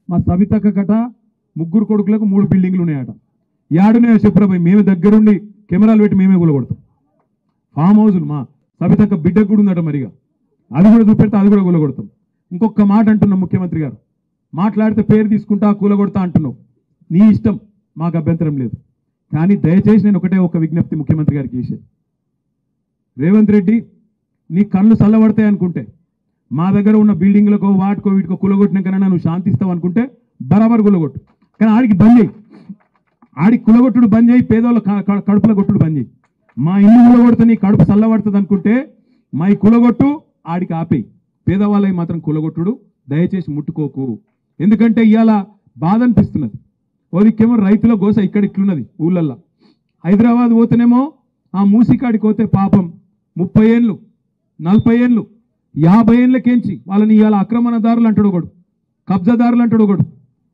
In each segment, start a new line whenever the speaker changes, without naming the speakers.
మా సవితక్క కట ముగ్గురు కొడుకులకు 3 బిల్డింగ్లు ఉన్నాయట. యాడున్నాయో చెప్పురా, మేమే దగ్గరుండి కెమెరాలు పెట్టి మేమే కూలగొడతాం. ఫామ్ హౌజులు మా సవితక్క బిడ్డకు కూడా ఉందట, మరిగా అది కూడా చూపెడితే అది కూడా కూలగొడతాం. ఇంకొక మాట అంటున్నాం, ముఖ్యమంత్రి గారు మాట్లాడితే పేరు తీసుకుంటా కూలగొడతా అంటున్నావు, నీ ఇష్టం, మాకు అభ్యంతరం లేదు. కానీ దయచేసి నేను ఒక విజ్ఞప్తి ముఖ్యమంత్రి గారికి చేసేది, రేవంత్ రెడ్డి నీ కళ్ళు చల్లబడతాయి అనుకుంటే మా దగ్గర ఉన్న బిల్డింగ్లకు వాటికో వీటికో కూలగొట్టినాకన్నా నువ్వు శాంతిస్తావు అనుకుంటే బరాబర్ కూలగొట్టు. కానీ ఆడికి బంద్ చేయి, ఆడికి కులగొట్టుడు బంద్ చేయి, పేదోళ్ళ కడుపుల కొట్టుడు బంద్ చేయి. మా ఇల్లు కూలగొడితే నీ కడుపు చల్లబడుతుంది అనుకుంటే మా కులగొట్టు, ఆడికి ఆపేయి. పేదవాళ్ళకి మాత్రం కులగొట్టుడు దయచేసి ముట్టుకోకు. ఎందుకంటే ఇవాళ బాధ అనిపిస్తున్నది. ఓదికేమో రైతుల గోస ఇక్కడ ఇట్లున్నది ఊళ్ళల్లో. హైదరాబాద్ పోతేనేమో ఆ మూసికాడికి పోతే పాపం 30 ఏళ్ళు 40 ఏళ్ళు 50 ఏళ్ళకేంచి వాళ్ళని ఇవాళ ఆక్రమణదారులు అంటాడు ఒకడు, కబ్జాదారులు అంటాడు ఒకడు.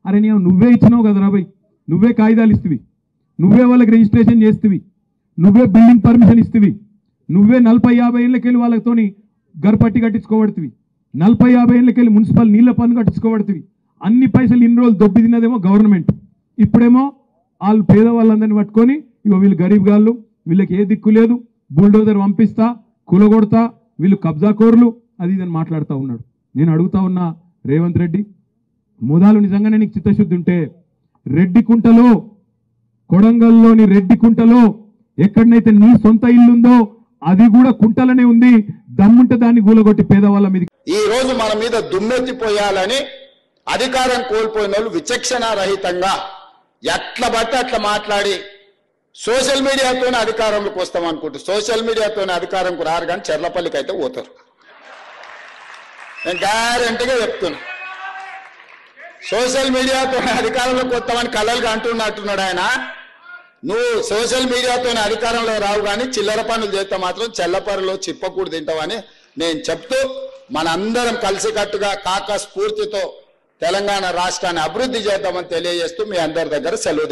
అరే నువ్వే ఇచ్చినావు కదా రాబోయ్, నువ్వే కాగితాలు ఇస్తువి, నువ్వే వాళ్ళకి రిజిస్ట్రేషన్ చేస్తువి, నువ్వే బిల్డింగ్ పర్మిషన్ ఇస్తువి, నువ్వే 40-50 ఏళ్ళకెళ్ళి వాళ్ళతోని గర్పట్టి కట్టించుకోబడుతుంది, 40-50 ఏళ్ళకెళ్ళి మున్సిపల్ నీళ్ల పన్ను కట్టించుకోబడుతుంది. అన్ని పైసలు ఇన్ని రోజులు దొబ్బి తిన్నదేమో గవర్నమెంట్, ఇప్పుడేమో వాళ్ళు పేదవాళ్ళందరినీ పట్టుకొని ఇగో వీళ్ళు గరీబ్ గాళ్ళు, వీళ్ళకి ఏ దిక్కు లేదు, బుల్డోజర్ పంపిస్తా, కూలగొడతా, వీళ్ళు కబ్జాకోర్లు, అది ఇదని మాట్లాడుతూ ఉన్నాడు. నేను అడుగుతా ఉన్నా రేవంత్ రెడ్డి, మోదాలు నిజంగానే నీకు చిత్తశుద్ధి ఉంటే రెడ్డికుంటలో, కొడంగల్లోని రెడ్డికుంటలో ఎక్కడనైతే నీ సొంత ఇల్లుందో అది కూడా కుంటలనే ఉంది, దమ్ముంటే దాన్ని కూలగొట్టి పేదవాళ్ళ మీద
ఈ రోజు మన మీద దుమ్మెత్తిపోయాలని అధికారం కోల్పోయిన వాళ్ళు విచక్షణ రహితంగా ఎట్లా పడితే అట్లా మాట్లాడి సోషల్ మీడియాతోనే అధికారంలోకి వస్తాం అనుకుంటే సోషల్ మీడియాతోనే అధికారంకు రారు, కానీ చెర్లపల్లికి అయితే పోతారు. నేను గ్యారెంటీగా చెప్తున్నా, సోషల్ మీడియాతోనే అధికారంలోకి వస్తామని కలలుగా అంటున్నట్టున్నాడు ఆయన. నువ్వు సోషల్ మీడియాతోనే అధికారంలో రావు, కానీ చిల్లర పనులు చేస్తే మాత్రం చెల్లపరులో చిప్పకూడు తింటావని నేను చెప్తూ, మనందరం కలిసికట్టుగా కాక స్ఫూర్తితో తెలంగాణ రాష్ట్రాన్ని అభివృద్ధి చేద్దామని తెలియజేస్తూ మీ అందరి దగ్గర సెలవు తీసుకుంటాం.